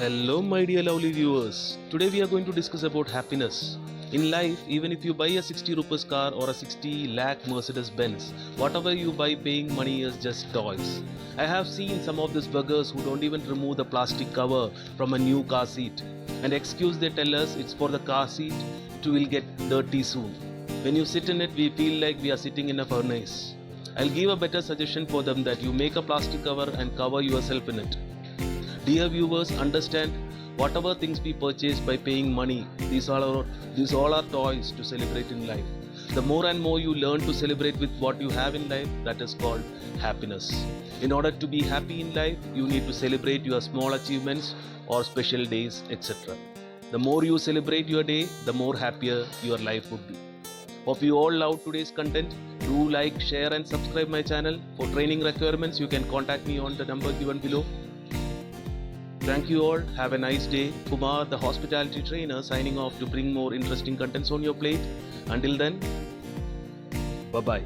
Hello my dear lovely viewers. Today we are going to discuss about happiness. In life, even if you buy a 60 rupees car or a 60 lakh Mercedes Benz, whatever you buy paying money is just toys. I have seen some of these buggers who don't even remove the plastic cover from a new car seat. And excuse they tell us it's for the car seat to will get dirty soon. When you sit in it, we feel like we are sitting in a furnace. I'll give a better suggestion for them that you make a plastic cover and cover yourself in it. Dear viewers, understand whatever things we purchase by paying money, these all are toys to celebrate in life. The more and more you learn to celebrate with what you have in life, that is called happiness. In order to be happy in life, you need to celebrate your small achievements or special days, etc. The more you celebrate your day, the more happier your life would be. Hope you all love today's content. Do like, share and subscribe my channel. For training requirements, you can contact me on the number given below. Thank you all. Have a nice day. Kumar, the hospitality trainer, signing off to bring more interesting contents on your plate. Until then, bye-bye.